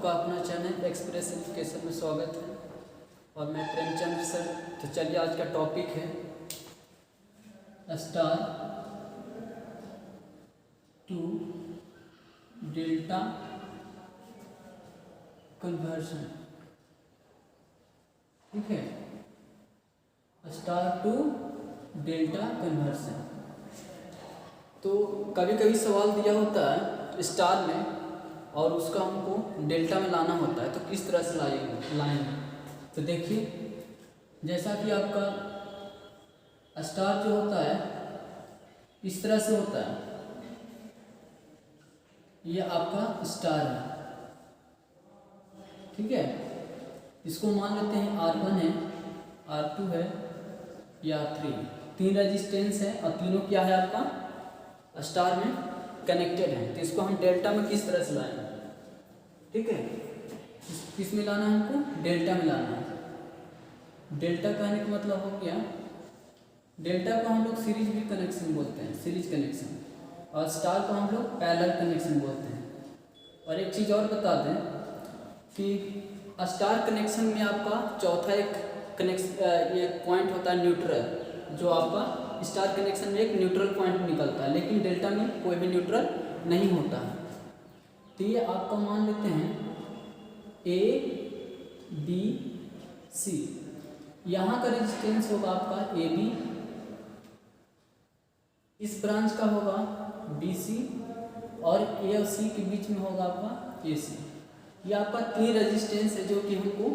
आपका अपना channel express education में स्वागत है और मैं प्रेमचंद सर। तो चलिए आज का टॉपिक है स्टार टू डेल्टा कन्वर्शन। ठीक है, स्टार टू डेल्टा कन्वर्शन। तो कभी कभी सवाल दिया होता है स्टार में और उसका हमको डेल्टा में लाना होता है, तो किस तरह से लाएंगे। तो देखिए, जैसा कि आपका स्टार जो होता है इस तरह से होता है, ये आपका स्टार है। ठीक है, इसको मान लेते हैं R1 है, R2 है या R3। तीन रेजिस्टेंस है और तीनों क्या है आपका स्टार में कनेक्टेड है। तो इसको हम डेल्टा में किस तरह से लाएंगे। ठीक है, किस में लाना है हमको, डेल्टा में लाना है। डेल्टा कहने का मतलब हो गया, डेल्टा को हम लोग सीरीज भी कनेक्शन बोलते हैं, सीरीज कनेक्शन, और स्टार को हम लोग पैरेलल कनेक्शन बोलते हैं। और एक चीज़ और बता दें कि स्टार कनेक्शन में आपका चौथा एक कनेक्शन ये पॉइंट होता है न्यूट्रल, जो आपका स्टार कनेक्शन में एक न्यूट्रल पॉइंट निकलता है, लेकिन डेल्टा में कोई भी न्यूट्रल नहीं होता है। तो ये आपका मान लेते हैं ABC। यहाँ का रेजिस्टेंस होगा आपका AB, इस ब्रांच का होगा BC और A और C के बीच में होगा आपका AC। ये आपका तीन रेजिस्टेंस है जो कि हमको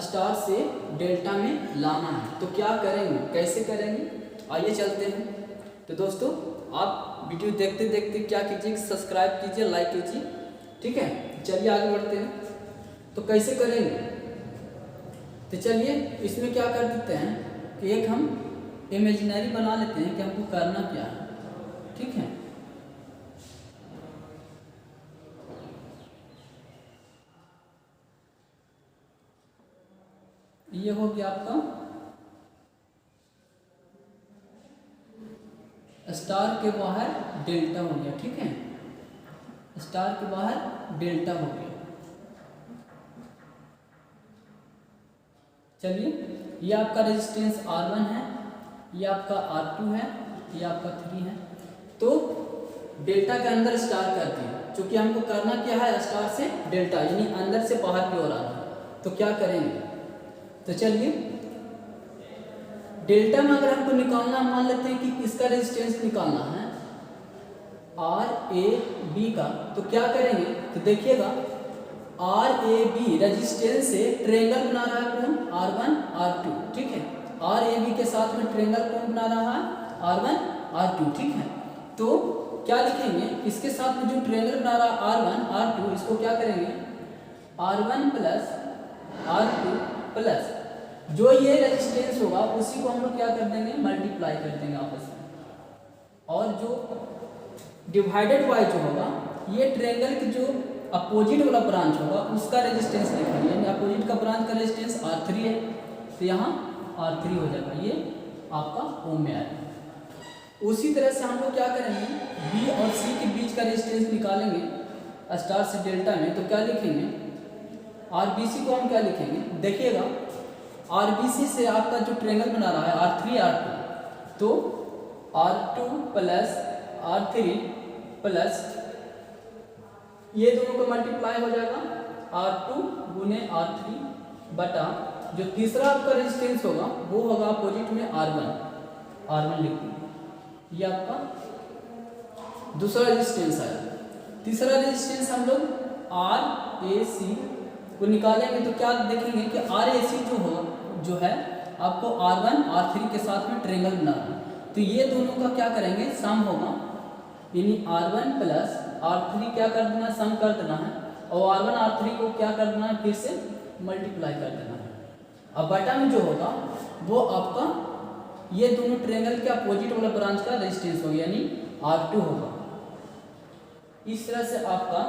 स्टार से डेल्टा में लाना है। तो क्या करेंगे, कैसे करेंगे, आइए चलते हैं। तो दोस्तों, आप वीडियो देखते देखते क्या कीजिए, सब्सक्राइब कीजिए, लाइक कीजिए। ठीक है, चलिए आगे बढ़ते हैं। तो कैसे करेंगे, तो चलिए इसमें क्या कर देते हैं कि एक हम इमेजिनरी बना लेते हैं कि हमको करना क्या है। ठीक है, ये हो गया आपका स्टार के बाहर डेल्टा हो गया। ठीक है, स्टार के बाहर डेल्टा हो गया। चलिए, ये आपका रेजिस्टेंस R1 है, ये आपका R2 है, ये आपका 3 है। तो डेल्टा के अंदर स्टार कर दिए, क्योंकि हमको करना क्या है, स्टार से डेल्टा, यानी अंदर से बाहर की ओर आना। तो क्या करेंगे, तो चलिए डेल्टा में अगर हमको निकालना, मान लेते हैं कि किसका रेजिस्टेंस निकालना है, RAB का। तो क्या करेंगे, तो देखिएगा RAB रेजिस्टेंस से ट्रेंगल बना रहा है कौन, R1 R2। ठीक है, RAB के साथ में ट्रेंगल कौन बना रहा है, R1 R2। ठीक है, तो क्या लिखेंगे, इसके साथ में जो ट्रेंगल बना रहा है R1 R2, इसको क्या करेंगे, R1 प्लस R2 प्लस जो ये रेजिस्टेंस होगा उसी को हम लोग क्या कर देंगे, मल्टीप्लाई कर देंगे आपस में। और जो डिवाइडेड बाय जो होगा, ये ट्रायंगल की जो अपोजिट वाला ब्रांच होगा उसका रेजिस्टेंस लिखेंगे, यानी अपोजिट का ब्रांच का रेजिस्टेंस R3 है, तो यहाँ R3 हो जाएगा, ये आपका ओम में आएगा। उसी तरह से हम लोग क्या करेंगे, B और C के बीच का रेजिस्टेंस निकालेंगे स्टार से डेल्टा में। तो क्या लिखेंगे, RBC को हम क्या लिखेंगे, देखिएगा RBC से आपका जो ट्रायंगल बना रहा है R3 R2, तो R2 प्लस R3 प्लस ये दोनों को मल्टीप्लाई हो जाएगा R2 गुने R3 बटा जो तीसरा आपका रेजिस्टेंस होगा वो होगा अपोजिट में R1 लिखिए। ये आपका दूसरा रेजिस्टेंस आया। तीसरा रेजिस्टेंस हम लोग RAC को निकालेंगे। तो क्या देखेंगे कि RAC जो है आपको R1 R3 के साथ में ट्रायंगल बना रहा है, तो ये दोनों का क्या करेंगे, सम होगा, यानी R1 प्लस R3 क्या कर देना, सम कर देना है, और R1 R3 को क्या कर देना है, फिर से मल्टीप्लाई कर देना है। अब बटा में जो होगा वो आपका ये दोनों ट्रायंगल के अपोजिट वाला ब्रांच का रेजिस्टेंस होगा, यानी R2 होगा। इस तरह से आपका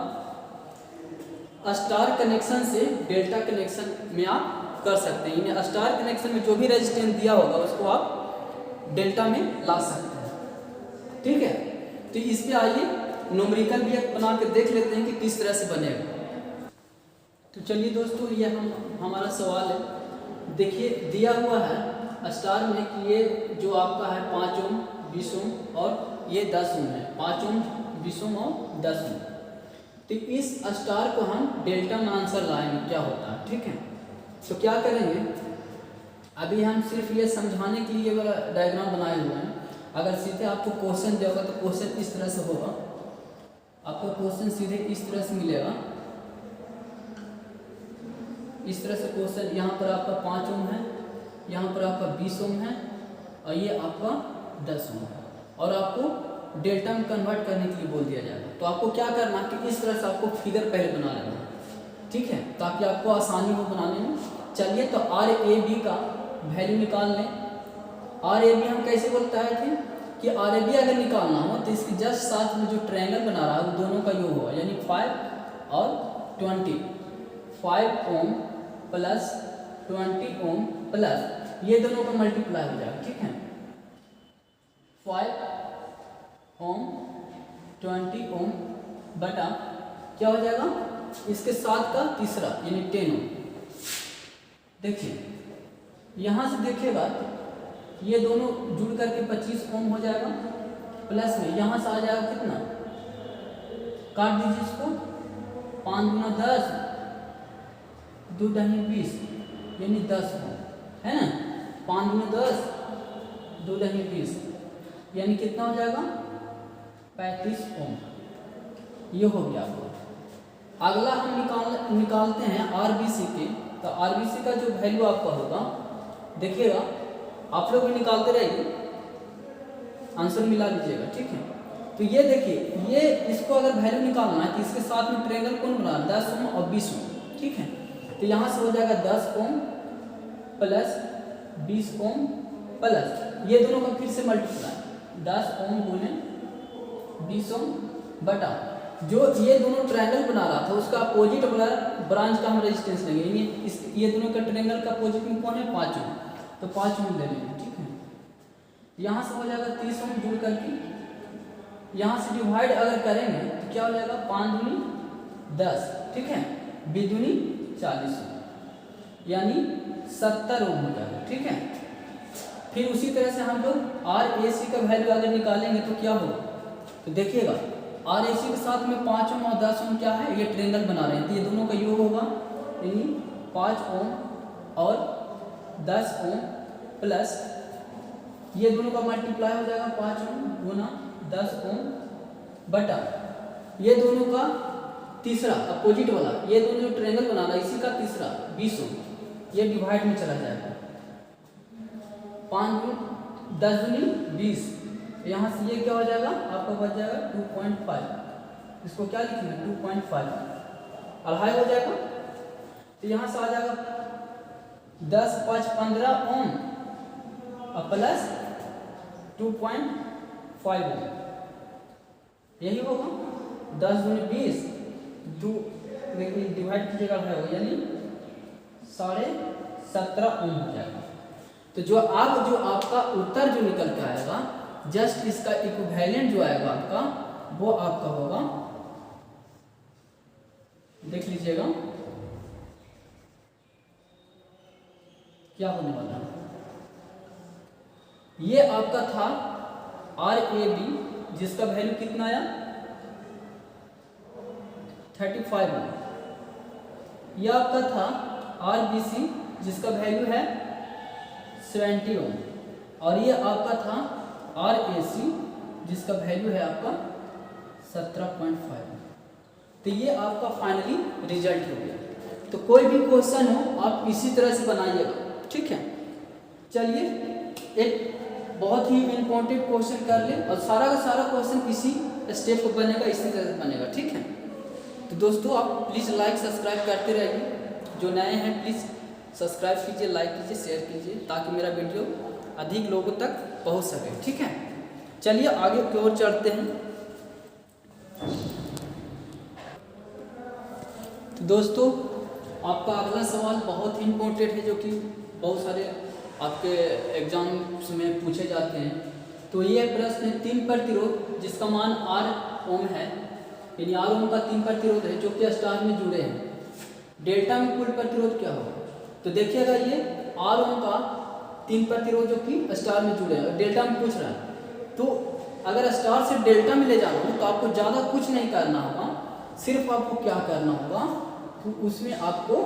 स्टार कनेक्शन से डेल्टा कनेक्शन में आप कर सकते हैं, यानी स्टार कनेक्शन में जो भी रेजिस्टेंस दिया होगा उसको आप डेल्टा में ला सकते हैं। ठीक है, तो इस पे आइए न्यूमेरिकल भी बना के देख लेते हैं कि किस तरह से बनेगा। तो चलिए दोस्तों, ये हमारा सवाल है। देखिए दिया हुआ है स्टार में कि ये जो आपका है 5 ओम, 20 ओम और ये 10 ओम है। 5 ओम, 20 ओम और 10 ओम। तो इस स्टार को हम डेल्टा में आंसर लाएंगे क्या होता है, ठीक है। तो क्या करेंगे, अभी हम सिर्फ ये समझाने के लिए वाला डायग्राम बनाए हुए हैं। अगर सीधे आपको क्वेश्चन दिया होगा तो क्वेश्चन इस तरह से होगा। आपको क्वेश्चन सीधे इस तरह से मिलेगा, इस तरह से क्वेश्चन। यहाँ पर आपका 5 ओम है, यहाँ पर आपका 20 ओम है और ये आपका 10 ओम है, और आपको डेल्टा में कन्वर्ट करने के लिए बोल दिया जाएगा। तो आपको क्या करना है कि इस तरह से आपको फिगर पहले बना लेना है, ठीक है, ताकि आपको आसानी हो बनाने में। चलिए तो आर ए बी का वैल्यू निकाल लें। आर ए बी हम कैसे बोलते हैं थे कि आर ए बी अगर निकालना हो तो इसके जस्ट साथ में जो ट्रायंगल बना रहा है वो दोनों का योग होगा, यानी 5 और 20। 5 ओम प्लस 20 ओम प्लस ये दोनों का मल्टीप्लाई हो जाएगा, ठीक है। 5 ओम 20 ओम बटा क्या हो जाएगा, इसके साथ का तीसरा यानी 10 ओम। देखिए यहाँ से देखिएगा ये दोनों जुड़ करके 25 ओम हो जाएगा, प्लस में यहाँ से आ जाएगा कितना, काट दीजिए इसको, 5 गुना 10, 2 दही 20 यानी 10 ओम, है ना। 5 गुना 10, 2 दही 20 यानी कितना हो जाएगा, 35 ओम। ये हो गया आपको। अगला हम निकालते हैं आरबीसी के। तो आरबीसी का जो वैल्यू आपका होगा, देखिएगा आप लोग भी निकालते रहिए, आंसर मिला लीजिएगा, ठीक है। तो ये देखिए, ये इसको अगर वैल्यू निकालना है तो इसके साथ में ट्रायंगल कौन बना, 10 ओम और 20 ओम, ठीक है। तो यहाँ से हो जाएगा 10 ओम प्लस 20 ओम प्लस ये दोनों का फिर से मल्टीप्लाई, 10 ओम गुने 20 ओम बटा जो ये दोनों ट्रायंगल बना रहा था उसका अपोजिट वाला ब्रांच का हम रेजिस्टेंस लेंगे। ये दोनों का ट्रायंगल का अपोजिट में कौन है, 5 ओम, तो 5 ओम ले लेंगे, ठीक है। यहाँ से हो जाएगा 30 ओम जुड़ करके, यहाँ से डिवाइड अगर करेंगे तो क्या हो जाएगा, 5 दूनी 10, ठीक है, 20 दूनी 40 ओम यानी 70 ओम हो जाएगा, ठीक है। फिर उसी तरह से हम लोग आर ए सी का वैल्यू अगर निकालेंगे तो क्या होगा, तो देखिएगा आर ए सी के साथ में 5 ओम और 10 ओम क्या है, ये ट्रायंगल बना रहे हैं, तो ये दोनों का योग होगा, यानी 5 ओम और 10 ओम प्लस ये दोनों का मल्टीप्लाई हो जाएगा, 5 ओम गुना 10 ओम बटा ये दोनों का तीसरा अपोजिट वाला, ये दोनों जो ट्रायंगल बना रहा है इसी का तीसरा 20 ओम, ये डिवाइड में चला जाएगा, 5 गुना 10 दूनी 20, यहाँ से ये क्या हो जाएगा आपका बच जाएगा 2.5, इसको क्या लिखेंगे 2.5, अढ़ाई हो जाएगा। तो यहाँ से आ जाएगा 10 5 15 ओम और प्लस 2.5 ओम, यही होगा। 10 दूनी 20, 2 डिवाइड कीजिएगा अढ़ाई होगा, यानी 17.5 ओम हो जाएगा। तो जो आपका उत्तर जो निकल के आएगा, जस्ट इसका इक्विवेलेंट जो आएगा आपका, वो आपका होगा, देख लीजिएगा क्या होने वाला है। ये आपका था आर ए बी जिसका वैल्यू कितना आया, 35 ओम। यह आपका था आर बी सी जिसका वैल्यू है 70 ओम, और ये आपका था आर ए सी जिसका वैल्यू है आपका 17.5। तो ये आपका फाइनली रिजल्ट हो गया। तो कोई भी क्वेश्चन हो आप इसी तरह से बनाइएगा, ठीक है। चलिए एक बहुत ही इम्पोर्टेंट क्वेश्चन कर ले, और सारा का सारा क्वेश्चन इसी स्टेप को बनेगा, इसी तरह से बनेगा, ठीक है। तो दोस्तों आप प्लीज़ लाइक सब्सक्राइब करते रहिए, जो नए हैं प्लीज़ सब्सक्राइब कीजिए, लाइक कीजिए, शेयर कीजिए, ताकि मेरा वीडियो अधिक लोगों तक पहुंच सके, ठीक है। चलिए आगे की ओर चलते हैं। तो दोस्तों आपका अगला सवाल बहुत ही इम्पोर्टेंट है, जो कि बहुत सारे आपके एग्जाम्स में पूछे जाते हैं। तो ये प्रश्न है, 3 प्रतिरोध जिसका मान R ओम है, यानी R ओम का 3 प्रतिरोध है जो कि स्टार में जुड़े हैं। डेल्टा में कुल प्रतिरोध क्या होगा? तो देखिएगा ये R1 का 3 प्रतिरोध जो कि स्टार में जुड़े हैं, डेल्टा में पूछ रहा है। तो अगर स्टार से डेल्टा में ले जाना हो तो आपको ज़्यादा कुछ नहीं करना होगा, सिर्फ आपको क्या करना होगा, तो उसमें आपको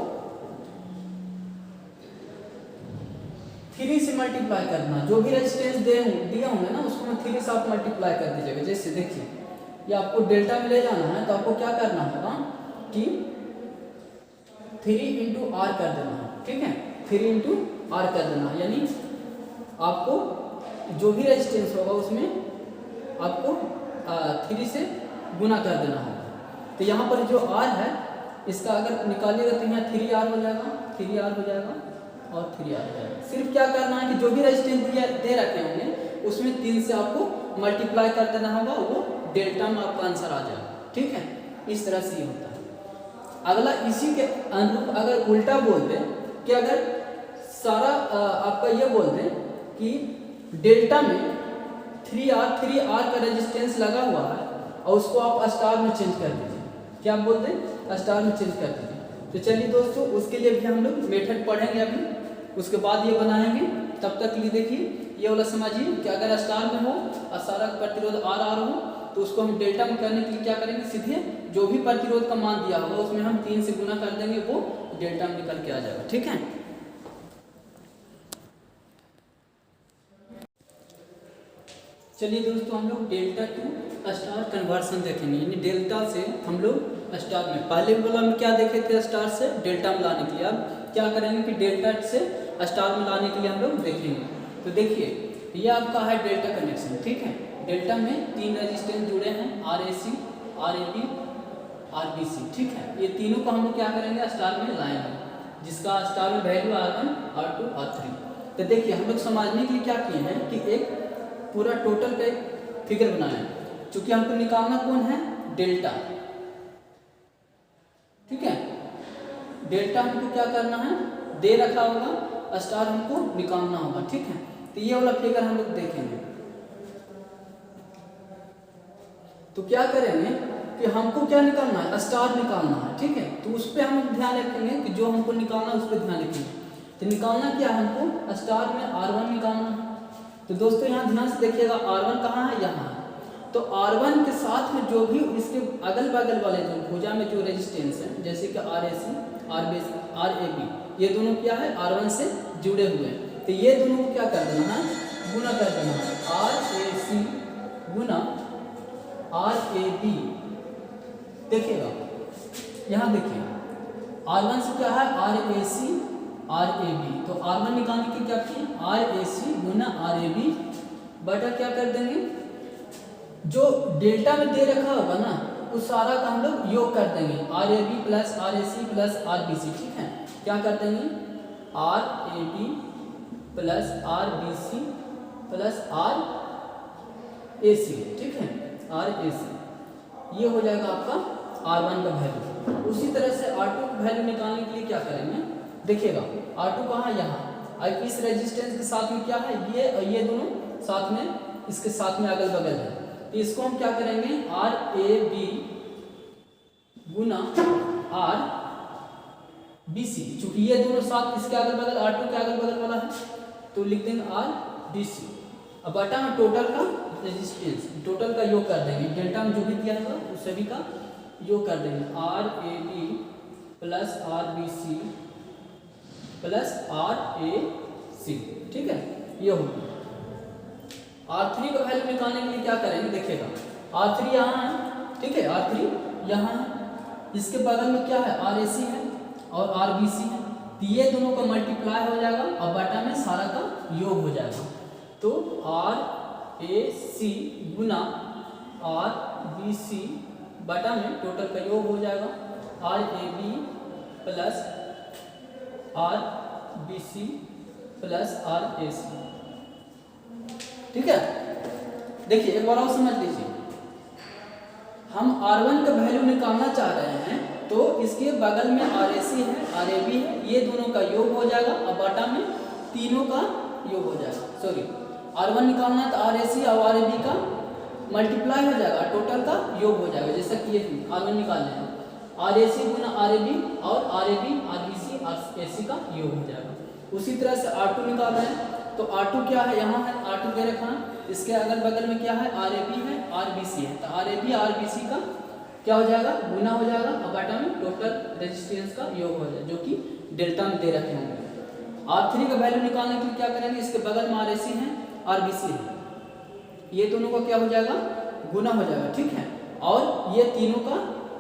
3 से मल्टीप्लाई करना। जो भी रेजिस्टेंस दिया होंगे ना उसको मैं 3 से आप मल्टीप्लाई कर दीजिएगा। जैसे देखिए ये आपको डेल्टा में ले जाना है तो आपको क्या करना होगा कि 3 × R कर देना है, ठीक है, 3 × R कर देना है, यानी आपको जो भी रेजिस्टेंस होगा उसमें आपको 3 से गुना कर देना होगा। तो यहाँ पर जो R है इसका अगर निकालिएगा तो यहाँ 3R हो जाएगा, 3R हो जाएगा और 3R हो जाएगा। सिर्फ क्या करना है कि जो भी रेजिस्टेंस दे रखे होंगे उसमें 3 से आपको मल्टीप्लाई कर देना होगा, वो डेल्टा में आपका आंसर आ जाएगा, ठीक है। इस तरह से ये होता है। अगला इसी के अनुरूप अगर उल्टा बोल दें कि अगर सारा आपका ये बोल दें कि डेल्टा में 3R का रेजिस्टेंस लगा हुआ है और उसको आप स्टार में चेंज कर दीजिए, क्या बोलते हैं, स्टार में चेंज कर दीजिए। तो चलिए दोस्तों उसके लिए भी हम लोग मेथड पढ़ेंगे अभी, उसके बाद ये बनाएंगे। तब तक के लिए देखिए ये वाला समझिए कि अगर स्टार में हो और सारा प्रतिरोध R हो तो उसको हम डेल्टा में करने के लिए क्या करेंगे, सीधे जो भी प्रतिरोध का मान दिया होगा उसमें हम 3 से गुना कर देंगे, वो डेल्टा में निकल के आ जाएगा, ठीक है। चलिए दोस्तों हम लोग डेल्टा टू स्टार कन्वर्सन देखेंगे, यानी डेल्टा से हम लोग स्टार में, पहले वाला में क्या देखे थे, स्टार से डेल्टा में लाने के लिए। अब क्या करेंगे कि डेल्टा से स्टार में लाने के लिए हम लोग देखेंगे। तो देखिए ये आपका है डेल्टा कनेक्शन, ठीक है। डेल्टा में 3 रेजिस्टेंस जुड़े हैं, RAC, RAB, RBC, ठीक है। ये तीनों को हम लोग क्या करेंगे, स्टार में लाएंगे, जिसका स्टार में वैल्यू R1, R2, R3। तो देखिए हम लोग समझने के लिए क्या किए हैं कि एक पूरा टोटल का एक फिगर बनाया है, चूंकि हमको निकालना कौन है, डेल्टा, ठीक है। डेल्टा हमको क्या करना है, दे रखा होगा, स्टार हमको निकालना होगा, ठीक है। तो ये वाला फिगर हम लोग देखेंगे। तो क्या करेंगे कि हमको क्या निकालना है, स्टार निकालना है, ठीक है। तो उस पर हम ध्यान रखेंगे कि जो हमको निकालना है उस पर ध्यान रखेंगे। तो निकालना क्या है, हमको स्टार में R1 निकालना है। तो दोस्तों यहाँ ध्यान से देखिएगा R1 कहाँ है, यहाँ है। तो R1 के साथ में जो भी इसके अगल बगल वाले जो भुजा में जो रेजिस्टेंस है, जैसे कि RAC, RAB, ये दोनों क्या है, R1 से जुड़े हुए हैं। तो ये दोनों को क्या कर देना है, गुना कर देना है, RAC गुना RAB। देखिएगा यहाँ देखिए R1 से क्या है, RAC, RAB। तो R1 निकालने के क्या किए, RAC गुना RAB बटा क्या कर देंगे, जो डेल्टा में दे रखा होगा ना उस सारा का हम लोग योग कर देंगे, RAB plus RAC plus RBC, ठीक है। क्या कर देंगे, RAB plus RBC plus RAC, ठीक है, RAC। ये हो जाएगा आपका R1 का वैल्यू। उसी तरह से R2 का वैल्यू निकालने के लिए क्या करेंगे, देखिएगा R2 कहाँ, यहाँ। अब इस रेजिस्टेंस के साथ में क्या है, ये और ये दोनों साथ में, इसके साथ में अगल बगल है। तो इसको हम क्या करेंगे, RAB गुना RBC, चूंकि ये दोनों साथ इसके अगल बगल, R2 के अगल बगल वाला है, तो लिख देंगे RBC। अब बटा में टोटल का रेजिस्टेंस, टोटल का योग कर देंगे, डेल्टा में जो भी दिया होगा उस सभी का योग कर देंगे, RAB plus RBC plus RAC, ठीक है। ये होगा। R3 का वैल्यू निकालने के लिए क्या करेंगे, देखिएगा R3 यहाँ है, ठीक है, R3 यहाँ है, इसके बगल में क्या है, RAC है और RBC है। तो ये दोनों का मल्टीप्लाई हो जाएगा और बटा में सारा का योग हो जाएगा। तो RAC गुना RBC बटा में टोटल का योग हो जाएगा, RAB plus RBC plus RAC, ठीक है। देखिए एक बार और समझ लीजिए, हम R1 का वैल्यू निकालना चाह रहे हैं तो इसके बगल में RAC है, RAB है, ये दोनों का योग हो जाएगा और बटा में तीनों का योग हो जाएगा। सॉरी, R1 निकालना है तो RAC और RAB का मल्टीप्लाई हो जाएगा, टोटल का योग हो जाएगा। जैसा कि ये R1 निकालना है आर ए सी गुना आर ए बी और R A B R B C R A C का योग हो जाएगा। उसी तरह से आर टू निकाल रहे हैं तो आर टू क्या है, यहाँ है आर टू दे रखा है, इसके अगल बगल में क्या है आर ए बी है आर बी सी है, तो R A B R B C का क्या हो जाएगा गुना हो जाएगा और बटा में टोटल रेजिस्टेंस का योग हो जाएगा जो कि डेल्टा में दे रखे होंगे। आर थ्री का वैल्यू निकालने के लिए क्या करेंगे, इसके बगल में आर ए सी है आर बी सी है, ये दोनों का क्या हो जाएगा गुना हो जाएगा, ठीक है, और ये तीनों का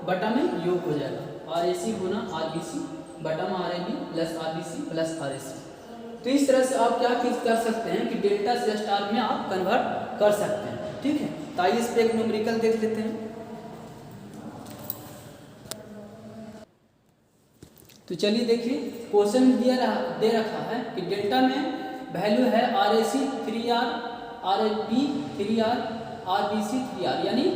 बटा में योग हो जाएगा, आर ए सी गुना आर बी सी बटा में R A B plus R B C plus R A C. तो इस तरह से आप क्या कर सकते हैं कि डेल्टा से स्टार में आप कन्वर्ट कर सकते हैं, ठीक है। तो आइए इस पे एक न्यूमेरिकल देख लेते हैं। तो चलिए देखिए क्वेश्चन दे रखा है कि डेल्टा में वैल्यू है R A C 3R R A B 3R R B C 3R, यानी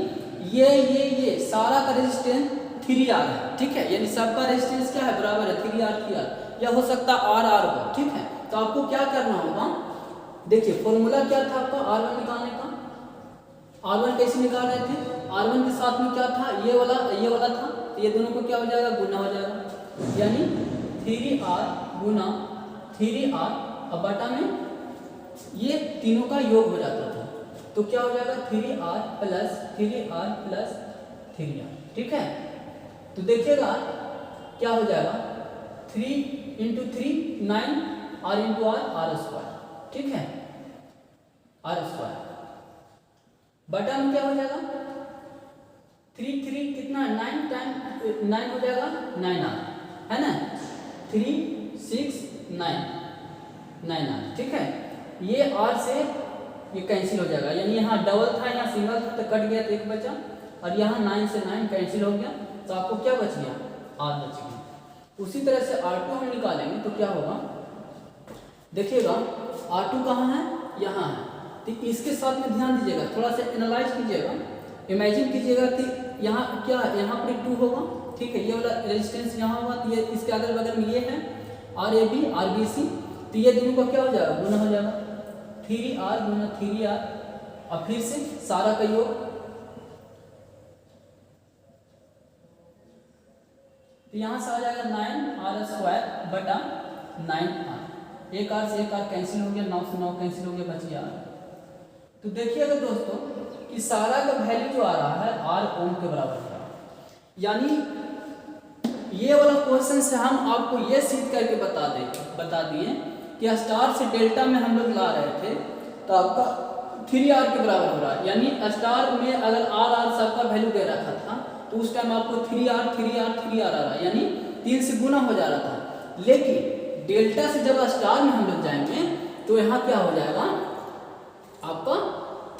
ये सारा का रेजिस्टेंस 3R है, ठीक है, यानी सबका रेजिस्टेंस क्या है बराबर है 3R 3R, या हो सकता है RR हो, ठीक है। तो आपको क्या करना होगा, देखिए फॉर्मूला क्या था आपका R1 निकालने का, R1 कैसे निकाल रहे थे, R1 के साथ में क्या था ये वाला था, तो ये दोनों को क्या हो जाएगा गुना हो जाएगा, यानी 3R गुना 3R और बटा में ये तीनों का योग हो जाता था, तो क्या हो जाएगा 3R प्लस 3R, ठीक है। तो देखिएगा क्या हो जाएगा 3 into 3 9 R into R square, ठीक है, R स्क्वायर बटा में क्या हो जाएगा 3 3 कितना 9 टाइम 9 हो जाएगा 9R है ना, 3 6 9 9R, ठीक है। ये R से ये कैंसिल हो जाएगा, यानी यहाँ डबल था यहाँ सिंगल था तो कट गया तो एक बचा, और यहाँ 9 से 9 कैंसिल हो गया, तो आपको क्या बच गया R बच गया। उसी तरह से R2 हम निकालेंगे तो क्या होगा, देखिएगा R2 कहाँ है यहाँ है, तो इसके साथ में ध्यान दीजिएगा, थोड़ा सा एनालाइज कीजिएगा, इमेजिन कीजिएगा कि यहाँ क्या है, यहाँ पर 2 होगा, ठीक है, ये वाला रेजिस्टेंस यहाँ होगा, तो ये इसके अगल बगल में ये है R A B R B C, तो ये दोनों का क्या हो जाएगा गुना हो जाएगा 3R गुना 3R और फिर से सारा का योग, तो यहाँ से आ जाएगा 9R स्क्वायर बटा 9R, एक R से एक R कैंसिल हो गया, 9 से 9 कैंसिल हो गया, बच गया R। तो देखिएगा दोस्तों कि सारा का वैल्यू जो आ रहा है R ओम के बराबर है, यानी ये वाला क्वेश्चन से हम आपको ये सिद्ध करके बता दिए कि स्टार से डेल्टा में हम लोग ला रहे थे तो आपका 3R के बराबर हो रहा है, यानी स्टार में अगर RR सबका वैल्यू दे रखा था तो उस टाइम आपको 3R आ रहा है, यानी 3 से गुना हो जा रहा था, लेकिन डेल्टा से जब स्टार में हम लोग जाएंगे तो यहाँ क्या हो जाएगा आपका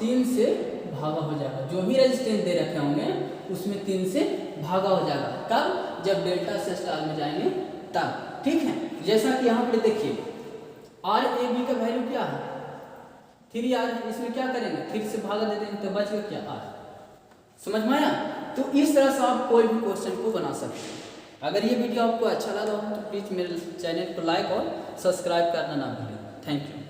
3 से भागा हो जाएगा, जो भी रेजिस्टेंस दे रखे होंगे उसमें 3 से भागा हो जाएगा, कब जब डेल्टा से स्टार में जाएंगे तब, ठीक है। जैसा कि यहाँ पे देखिए आर ए बी का वैल्यू क्या है 3R, इसमें क्या करेंगे 3 से भागा दे देंगे तो बच गया क्या R, समझ में आया। तो इस तरह से आप कोई भी क्वेश्चन को बना सकते हैं। अगर ये वीडियो आपको अच्छा लगा हो तो प्लीज़ मेरे चैनल को लाइक और सब्सक्राइब करना ना भूलें। Thank you.